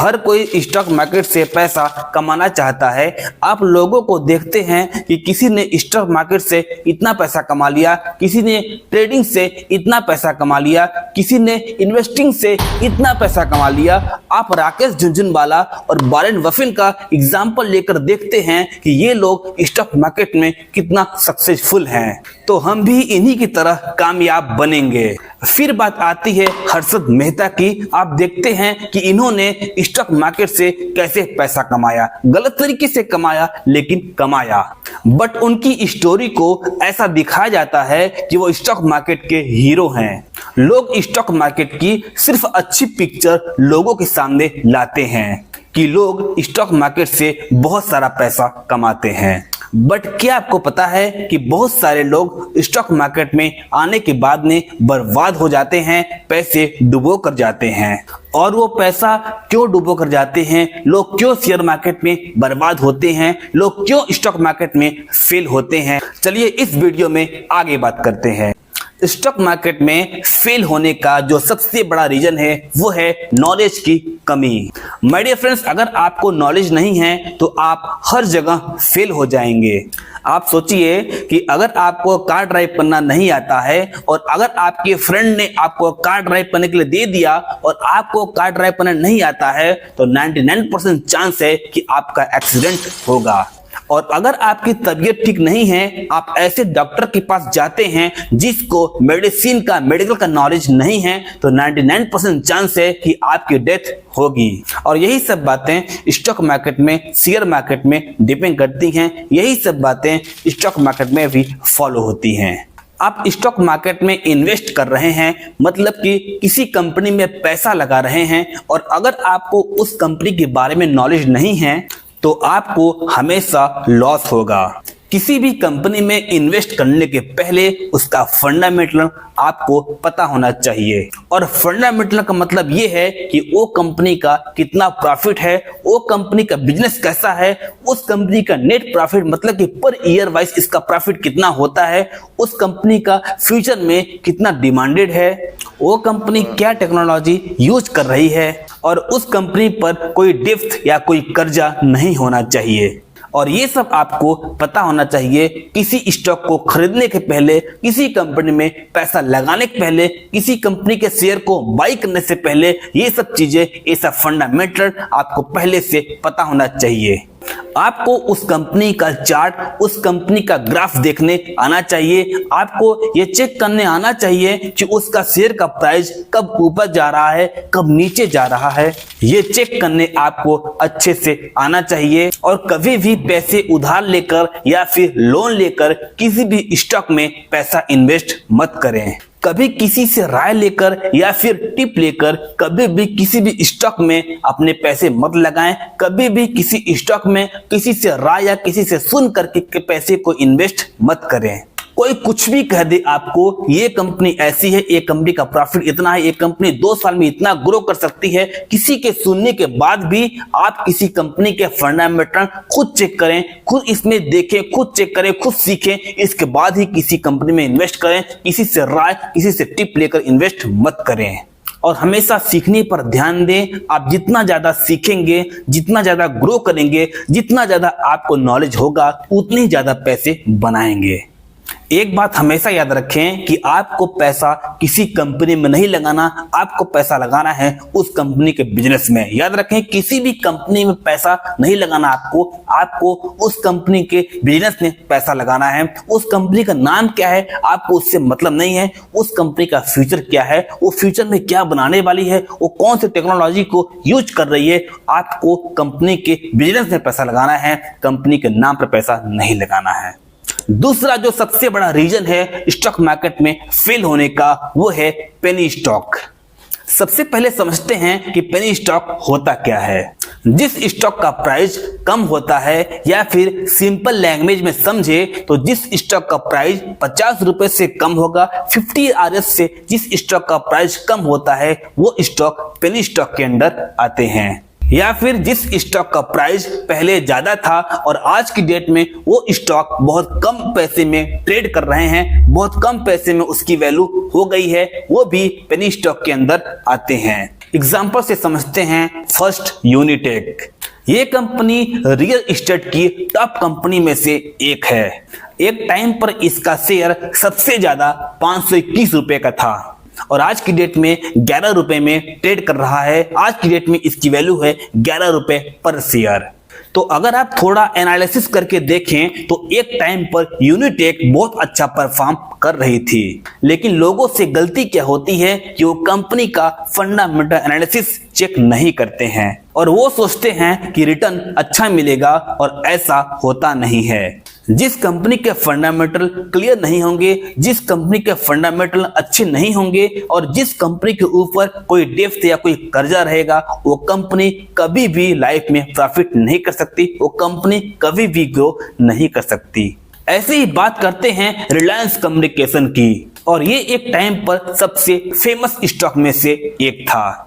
हर कोई stock market से पैसा कमाना चाहता है। आप लोगों को देखते हैं कि किसी ने स्टॉक मार्केट से इतना पैसा कमा लिया, किसी ने ट्रेडिंग से इतना पैसा कमा लिया, किसी ने इन्वेस्टिंग से इतना पैसा कमा लिया। आप राकेश झुनझुनवाला और वॉरेन बफेट का एग्जाम्पल लेकर देखते हैं कि ये लोग स्टॉक मार्केट में कितना सक्सेसफुल हैं, तो हम भी इन्हीं की तरह कामयाब बनेंगे। फिर बात आती है हर्षद मेहता की। आप देखते हैं कि इन्होंने स्टॉक मार्केट से कैसे पैसा कमाया, गलत तरीके से कमाया लेकिन कमाया। बट उनकी स्टोरी को ऐसा दिखाया जाता है कि वो स्टॉक मार्केट के हीरो हैं। लोग स्टॉक मार्केट की सिर्फ अच्छी पिक्चर लोगों के सामने लाते हैं कि लोग स्टॉक मार्केट से बहुत सारा पैसा कमाते हैं। बट क्या आपको पता है कि बहुत सारे लोग स्टॉक मार्केट में आने के बाद में बर्बाद हो जाते हैं, पैसे डुबो कर जाते हैं। और वो पैसा क्यों डुबो कर जाते हैं, लोग क्यों शेयर मार्केट में बर्बाद होते हैं, लोग क्यों स्टॉक मार्केट में फेल होते हैं, चलिए इस वीडियो में आगे बात करते हैं। स्टॉक मार्केट में फेल होने का जो सबसे बड़ा रीजन है वो है नॉलेज की कमी। माय डियर फ्रेंड्स, अगर आपको नॉलेज नहीं है तो आप हर जगह फेल हो जाएंगे। आप सोचिए कि अगर आपको कार ड्राइव करना नहीं आता है और अगर आपके फ्रेंड ने आपको कार ड्राइव करने के लिए दे दिया और आपको कार ड्राइव करना नहीं आता है तो 99% चांस है कि आपका एक्सीडेंट होगा। और अगर आपकी तबीयत ठीक नहीं है, आप ऐसे डॉक्टर के पास जाते हैं जिसको मेडिकल का नॉलेज नहीं है, तो 99% चांस है कि आपकी डेथ होगी। और यही सब बातें स्टॉक मार्केट में, शेयर मार्केट में डिपेंड करती हैं। यही सब बातें स्टॉक मार्केट में भी फॉलो होती हैं। आप स्टॉक मार्केट में इन्वेस्ट कर रहे हैं, मतलब कि किसी कंपनी में पैसा लगा रहे हैं, और अगर आपको उस कंपनी के बारे में नॉलेज नहीं है तो आपको हमेशा लॉस होगा। किसी भी कंपनी में इन्वेस्ट करने के पहले उसका फंडामेंटल आपको पता होना चाहिए। और फंडामेंटल का मतलब ये है कि वो कंपनी का कितना प्रॉफिट है, वो कंपनी का बिजनेस कैसा है, उस कंपनी का नेट प्रॉफिट मतलब कि पर ईयर वाइज इसका प्रॉफिट कितना होता है, उस कंपनी का फ्यूचर में कितना डिमांडेड है, वो कंपनी क्या टेक्नोलॉजी यूज कर रही है, और उस कंपनी पर कोई डेब्ट या कोई कर्जा नहीं होना चाहिए। और ये सब आपको पता होना चाहिए किसी स्टॉक को खरीदने के पहले, किसी कंपनी में पैसा लगाने के पहले, किसी कंपनी के शेयर को बाई करने से पहले। ये सब चीजें, ये सब फंडामेंटल आपको पहले से पता होना चाहिए। आपको उस कंपनी का चार्ट, उस कंपनी का ग्राफ देखने आना चाहिए। आपको ये चेक करने आना चाहिए कि उसका शेयर का प्राइस कब ऊपर जा रहा है, कब नीचे जा रहा है। ये चेक करने आपको अच्छे से आना चाहिए। और कभी भी पैसे उधार लेकर या फिर लोन लेकर किसी भी स्टॉक में पैसा इन्वेस्ट मत करें। कभी किसी से राय लेकर या फिर टिप लेकर कभी भी किसी भी स्टॉक में अपने पैसे मत लगाएं। कभी भी किसी स्टॉक में किसी से राय या किसी से सुन करके पैसे को इन्वेस्ट मत करें। कोई कुछ भी कह दे आपको, ये कंपनी ऐसी है, ये कंपनी का प्रॉफिट इतना है, ये कंपनी 2 साल में इतना ग्रो कर सकती है, किसी के सुनने के बाद भी आप किसी कंपनी के फंडामेंटल खुद चेक करें, खुद इसमें देखें, खुद चेक करें, खुद सीखें, इसके बाद ही किसी कंपनी में इन्वेस्ट करें। किसी से राय, किसी से टिप लेकर इन्वेस्ट मत करें। और हमेशा सीखने पर ध्यान दें। आप जितना ज्यादा सीखेंगे, जितना ज्यादा ग्रो करेंगे, जितना ज्यादा आपको नॉलेज होगा, उतने ज्यादा पैसे बनाएंगे। एक बात हमेशा याद रखें कि आपको पैसा किसी कंपनी में नहीं लगाना, आपको पैसा लगाना है उस कंपनी के बिजनेस में। याद रखें, किसी भी कंपनी में पैसा नहीं लगाना आपको उस कंपनी के बिजनेस में पैसा लगाना है। उस कंपनी का नाम क्या है आपको उससे मतलब नहीं है, उस कंपनी का फ्यूचर क्या है, वो फ्यूचर में क्या बनाने वाली है, वो कौन सी टेक्नोलॉजी को यूज कर रही है, आपको कंपनी के बिजनेस में पैसा लगाना है, कंपनी के नाम पर पैसा नहीं लगाना है। दूसरा जो सबसे बड़ा रीजन है स्टॉक मार्केट में फेल होने का, वो है पेनी स्टॉक। सबसे पहले समझते हैं कि पेनी स्टॉक होता क्या है। जिस स्टॉक का प्राइस कम होता है, या फिर सिंपल लैंग्वेज में समझे तो जिस स्टॉक का प्राइस 50 रुपए से कम होगा, 50 RS से जिस स्टॉक का प्राइस कम होता है, वो स्टॉक पेनी स्टॉक के अंदर आते हैं। या फिर जिस स्टॉक का प्राइस पहले ज्यादा था और आज की डेट में वो स्टॉक बहुत कम पैसे में ट्रेड कर रहे हैं, बहुत कम पैसे में उसकी वैल्यू हो गई है, वो भी पेनी स्टॉक के अंदर आते हैं। एग्जाम्पल से समझते हैं। फर्स्ट, यूनिटेक। ये कंपनी रियल एस्टेट की टॉप कंपनी में से एक है। एक टाइम पर इसका शेयर सबसे ज्यादा 521 रुपए का था और आज की डेट में 11 रुपए में ट्रेड कर रहा है। आज की डेट में इसकी वैल्यू है 11 रुपए पर शेयर। तो अगर आप थोड़ा एनालिसिस करके देखें तो एक टाइम पर यूनिटेक बहुत अच्छा परफॉर्म कर रही थी, लेकिन लोगों से गलती क्या होती है कि वो कंपनी का फंडामेंटल एनालिसिस चेक नहीं करते हैं और वो सोचते हैं कि रिटर्न अच्छा मिलेगा, और ऐसा होता नहीं है। जिस कंपनी के फंडामेंटल क्लियर नहीं होंगे, जिस कंपनी के फंडामेंटल अच्छे नहीं होंगे और जिस कंपनी के ऊपर कोई डेब्ट या कोई कर्जा रहेगा, वो कंपनी कभी भी लाइफ में प्रॉफिट नहीं कर सकती, वो कंपनी कभी भी ग्रो नहीं कर सकती। ऐसे ही बात करते हैं रिलायंस कम्युनिकेशन की, और ये एक टाइम पर सबसे फेमस स्टॉक में से एक था।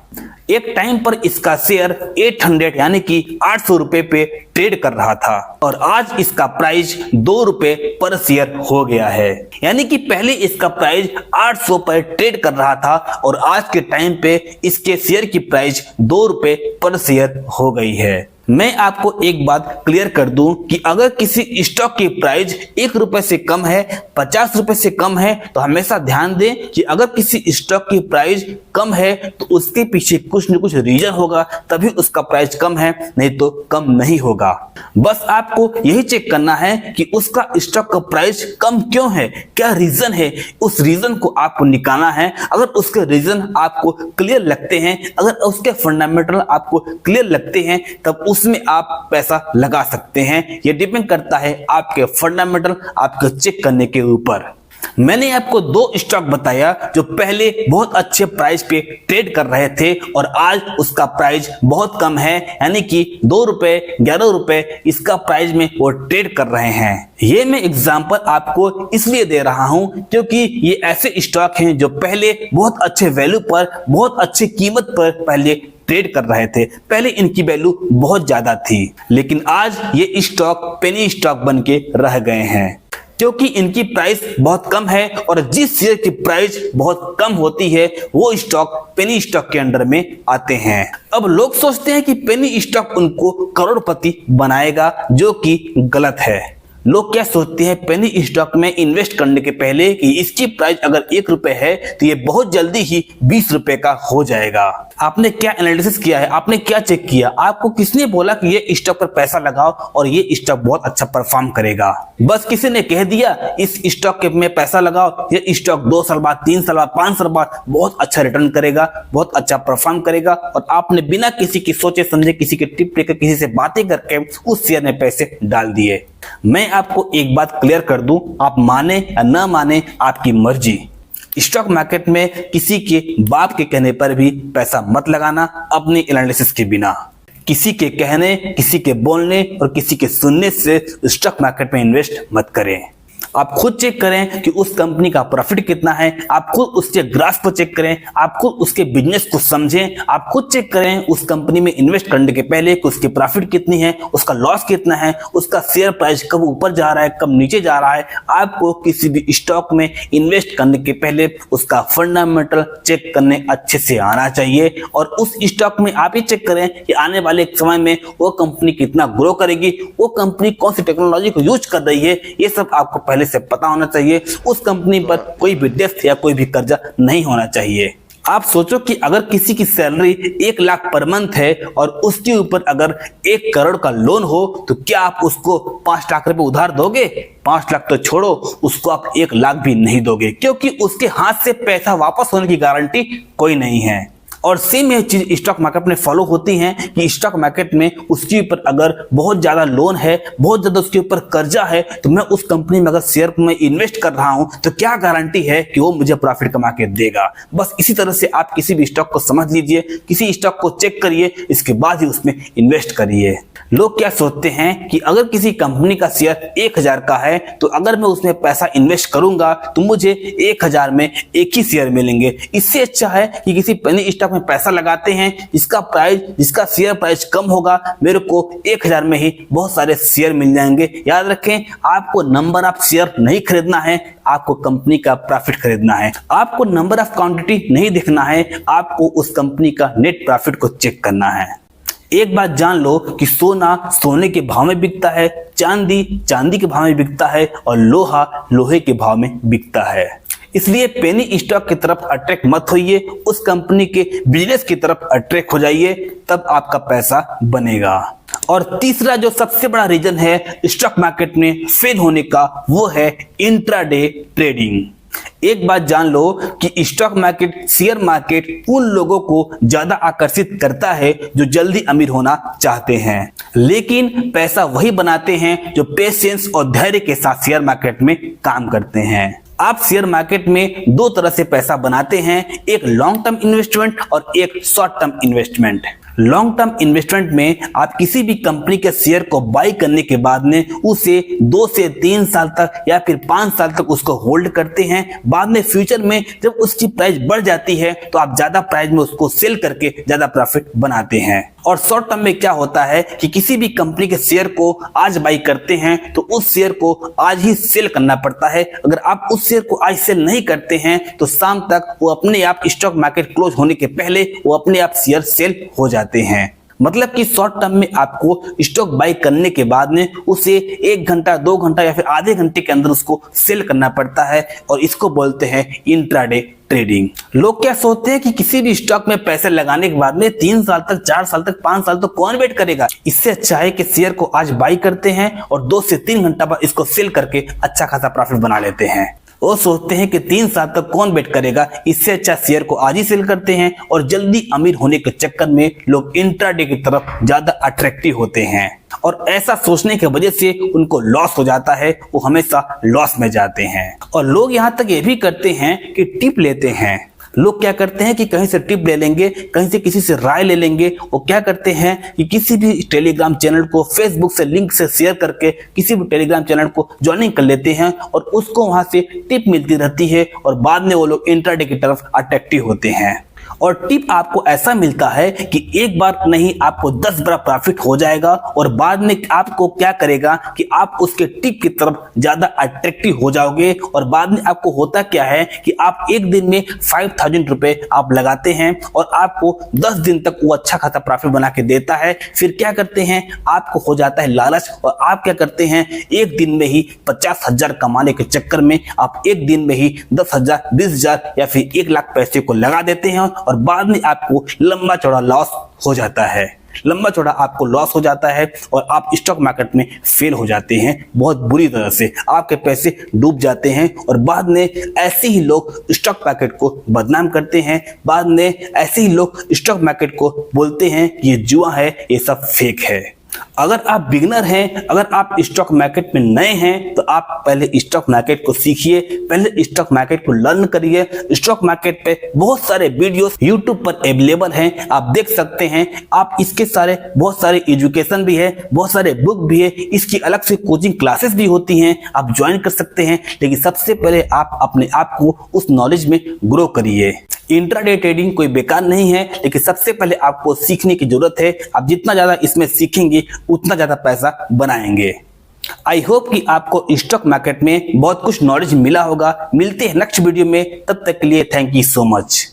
एक टाइम पर इसका शेयर 800 यानी कि 800 रुपए पे ट्रेड कर रहा था और आज इसका प्राइस 2 रुपए पर शेयर हो गया है। यानी कि पहले इसका प्राइस 800 पर ट्रेड कर रहा था और आज के टाइम पे इसके शेयर की प्राइस 2 रुपए पर शेयर हो गई है। मैं आपको एक बात क्लियर कर दूं कि अगर किसी स्टॉक की प्राइस 1 रुपए से कम है, 50 रुपए से कम है, तो हमेशा ध्यान दें कि अगर किसी स्टॉक की प्राइस कम है तो उसके पीछे कुछ न कुछ रीजन होगा, तभी उसका प्राइस कम है, नहीं तो कम नहीं होगा। बस आपको यही चेक करना है कि उसका स्टॉक का प्राइस कम क्यों है, क्या रीजन है, उस रीजन को आपको निकालना है। अगर उसके रीजन आपको क्लियर लगते हैं, अगर उसके फंडामेंटल आपको क्लियर लगते हैं, तब उसमें आप पैसा लगा सकते हैं। यह डिपेंड करता है आपके फंडामेंटल आपको चेक करने के ऊपर। मैंने आपको 2 स्टॉक बताया जो पहले बहुत अच्छे प्राइस पे ट्रेड कर रहे थे और आज उसका प्राइस बहुत कम है, यानी कि 2 रुपए 11 रुपए इसका प्राइस में वो ट्रेड कर रहे हैं। ये मैं एग्जांपल आपको इसलिए दे रहा हूं क्योंकि ये ऐसे स्टॉक हैं जो पहले बहुत अच्छे वैल्यू पर, बहुत अच्छी कीमत पर पहले ट्रेड कर रहे थे। पहले इनकी वैल्यू बहुत ज्यादा थी, लेकिन आज ये स्टॉक पेनी स्टॉक बन के रह गए हैं क्योंकि इनकी प्राइस बहुत कम है और जिस शेयर की प्राइस बहुत कम होती है वो स्टॉक पेनी स्टॉक के अंडर में आते हैं। अब लोग सोचते हैं कि पेनी स्टॉक उनको करोड़पति बनाएगा, जो कि गलत है। लोग क्या सोचते हैं पेनी स्टॉक में इन्वेस्ट करने के पहले कि इसकी प्राइस अगर 1 रुपए है तो ये बहुत जल्दी ही 20 रुपए का हो जाएगा। आपने क्या एनालिसिस किया है, आपने क्या चेक किया, आपको किसने बोला कि ये स्टॉक पर पैसा लगाओ और ये स्टॉक बहुत अच्छा परफॉर्म करेगा? बस किसी ने कह दिया इस स्टॉक में पैसा लगाओ, ये स्टॉक 2 साल बाद, 3 साल बाद, 5 साल बाद बहुत अच्छा रिटर्न करेगा, बहुत अच्छा परफॉर्म करेगा, और आपने बिना किसी की सोचे समझे, किसी के टिप लेकर, किसी से बातें करके उस शेयर में पैसे डाल दिए। मैं आपको एक बात क्लियर कर दूं, आप माने या न माने आपकी मर्जी। स्टॉक मार्केट में किसी के बाप के कहने पर भी पैसा मत लगाना अपनी एनालिसिस के बिना। किसी के कहने, किसी के बोलने और किसी के सुनने से स्टॉक मार्केट में इन्वेस्ट मत करें। आप खुद चेक करें कि उस कंपनी का प्रॉफिट कितना है, आप खुद उसके ग्राफ को चेक करें, आप खुद उसके बिजनेस को समझें, आप खुद चेक करें उस कंपनी में इन्वेस्ट करने के पहले कि उसकी प्रॉफिट कितनी है, उसका लॉस कितना है, उसका शेयर प्राइस कब ऊपर जा रहा है, कब नीचे जा रहा है। आपको किसी भी स्टॉक में इन्वेस्ट करने के पहले उसका फंडामेंटल चेक करने अच्छे से आना चाहिए, और उस स्टॉक में आप ये चेक करें कि आने वाले समय में वो कंपनी कितना ग्रो करेगी, वो कंपनी कौन सी टेक्नोलॉजी को यूज कर रही है, ये सब आपको पहले से पता होना चाहिए। उस कंपनी पर कोई भी डेब्ट या कोई भी कर्जा नहीं होना चाहिए। आप सोचो कि अगर किसी की सैलरी 1 लाख पर मंथ है और उसके ऊपर अगर 1 करोड़ का लोन हो, तो क्या आप उसको 5 लाख रुपए उधार दोगे? 5 लाख तो छोड़ो, उसको आप 1 लाख भी नहीं दोगे, क्योंकि उसके हाथ से पैसा वापस होने की गारंटी कोई नहीं है। और सेम ये चीज स्टॉक मार्केट में फॉलो होती है कि स्टॉक मार्केट में उसके ऊपर अगर बहुत ज्यादा लोन है, बहुत ज्यादा उसके ऊपर कर्जा है, तो मैं उस कंपनी में अगर शेयर में इन्वेस्ट कर रहा हूं तो क्या गारंटी है कि वो मुझे प्रॉफिट कमा के देगा। बस इसी तरह से आप किसी भी स्टॉक को समझ लीजिए, किसी स्टॉक को चेक करिए, इसके बाद ही उसमें इन्वेस्ट करिए। लोग क्या सोचते हैं कि अगर किसी कंपनी का शेयर 1000 का है तो अगर मैं उसमें पैसा इन्वेस्ट करूंगा तो मुझे 1000 में 1 ही शेयर मिलेंगे। इससे अच्छा है कि किसी पेनी स्टॉक में पैसा लगाते हैं, जिसका शेयर प्राइस कम होगा, मेरे को 1000 में ही बहुत सारे शेयर मिल जाएंगे। याद रखें, आपको नंबर ऑफ शेयर नहीं खरीदना है, आपको कंपनी का प्रॉफिट खरीदना है। आपको नंबर ऑफ क्वांटिटी नहीं देखना है, आपको उस कंपनी का नेट प्रॉफिट को चेक करना है। एक बात जान लो कि सोना सोने के भाव में बिकता है, चांदी चांदी के भाव में बिकता है और लोहा लोहे के भाव में बिकता है। इसलिए पेनी स्टॉक की तरफ अट्रैक्ट मत होइए, उस कंपनी के बिजनेस की तरफ अट्रैक्ट हो जाइए, तब आपका पैसा बनेगा। और तीसरा जो सबसे बड़ा रीजन है स्टॉक मार्केट में फेल होने का, वो है इंट्राडे ट्रेडिंग। एक बात जान लो कि स्टॉक मार्केट, शेयर मार्केट उन लोगों को ज्यादा आकर्षित करता है जो जल्दी अमीर होना चाहते हैं, लेकिन पैसा वही बनाते हैं जो पेशेंस और धैर्य के साथ शेयर मार्केट में काम करते हैं। आप शेयर मार्केट में दो तरह से पैसा बनाते हैं, एक लॉन्ग टर्म इन्वेस्टमेंट और एक short term investment. Long term investment में आप किसी भी कंपनी के शेयर को बाई करने के बाद में उसे 2 से 3 साल तक या फिर 5 साल तक उसको होल्ड करते हैं। बाद में फ्यूचर में जब उसकी प्राइस बढ़ जाती है तो आप ज्यादा प्राइस में उसको सेल करके ज्यादा प्रॉफिट बनाते हैं। और शॉर्ट टर्म में क्या होता है कि किसी भी कंपनी के शेयर को आज बाई करते हैं तो उस शेयर को आज ही सेल करना पड़ता है। अगर आप उस शेयर को आज सेल नहीं करते हैं तो शाम तक वो अपने आप, स्टॉक मार्केट क्लोज होने के पहले वो अपने आप शेयर सेल हो जाते हैं। मतलब कि शॉर्ट टर्म में आपको स्टॉक बाई करने के बाद में उसे 1 घंटा 2 घंटा या फिर आधे घंटे के अंदर उसको सेल करना पड़ता है, और इसको बोलते हैं इंट्राडे ट्रेडिंग। लोग क्या सोचते हैं कि किसी भी स्टॉक में पैसे लगाने के बाद में 3 साल तक, 4 साल तक, 5 साल तक कौन वेट करेगा। इससे अच्छा है कि शेयर को आज बाई करते हैं और 2 से 3 घंटा बाद इसको सेल करके अच्छा खासा प्रॉफिट बना लेते हैं। वो सोचते हैं कि 3 साल तक कौन वेट करेगा, इससे अच्छा शेयर को आज ही सेल करते हैं, और जल्दी अमीर होने के चक्कर में लोग इंट्राडे की तरफ ज्यादा अट्रैक्टिव होते हैं। और ऐसा सोचने की वजह से उनको लॉस हो जाता है, वो हमेशा लॉस में जाते हैं। और लोग यहाँ तक ये भी करते हैं कि टिप लेते हैं। लोग क्या करते हैं कि कहीं से टिप ले लेंगे, कहीं से किसी से राय ले लेंगे। वो क्या करते हैं कि किसी भी टेलीग्राम चैनल को फेसबुक से लिंक से शेयर करके किसी भी टेलीग्राम चैनल को ज्वाइनिंग कर लेते हैं, और उसको वहां से टिप मिलती रहती है, और बाद में वो लोग इंट्राडे की तरफ अट्रैक्टिव होते हैं। और टिप आपको ऐसा मिलता है कि एक बार नहीं, आपको 10 बार प्रॉफिट हो जाएगा, और बाद में आपको क्या करेगा कि आप उसके टिप की तरफ ज्यादा अट्रैक्टिव हो जाओगे। और बाद में आपको होता क्या है कि आप एक दिन में 5000 रुपए आप लगाते हैं, और आपको 10 दिन तक वो अच्छा खासा प्रॉफिट बना के देता है। फिर क्या करते हैं, आपको हो जाता है लालच, और आप क्या करते हैं, एक दिन में ही 50,000 कमाने के चक्कर में आप एक दिन में ही 10,000, 20,000 या फिर 1 लाख पैसे को लगा देते हैं, और बाद में आपको लंबा चौड़ा लॉस हो जाता है। लंबा चौड़ा आपको लॉस हो जाता है और आप स्टॉक मार्केट में फेल हो जाते हैं बहुत बुरी तरह से, आपके पैसे डूब जाते हैं। और बाद में ऐसे ही लोग स्टॉक मार्केट को बदनाम करते हैं, बाद में ऐसे ही लोग स्टॉक मार्केट को बोलते हैं कि ये जुआ है, ये सब फेक है। अगर आप बिगिनर हैं, अगर आप स्टॉक मार्केट में नए हैं, तो आप पहले स्टॉक मार्केट को सीखिए, पहले स्टॉक मार्केट को लर्न करिए। स्टॉक मार्केट पे बहुत सारे वीडियोस यूट्यूब पर अवेलेबल हैं, आप देख सकते हैं। आप इसके सारे बहुत सारे एजुकेशन भी है, बहुत सारे बुक भी है, इसकी अलग से कोचिंग क्लासेस भी होती हैं, आप ज्वाइन कर सकते हैं। लेकिन सबसे पहले आप अपने आप को उस नॉलेज में ग्रो करिए। इंट्राडे ट्रेडिंग कोई बेकार नहीं है, लेकिन सबसे पहले आपको सीखने की जरूरत है। आप जितना ज्यादा इसमें सीखेंगे उतना ज्यादा पैसा बनाएंगे। आई होप कि आपको स्टॉक मार्केट में बहुत कुछ नॉलेज मिला होगा। मिलते हैं नेक्स्ट वीडियो में, तब तक के लिए थैंक यू सो मच।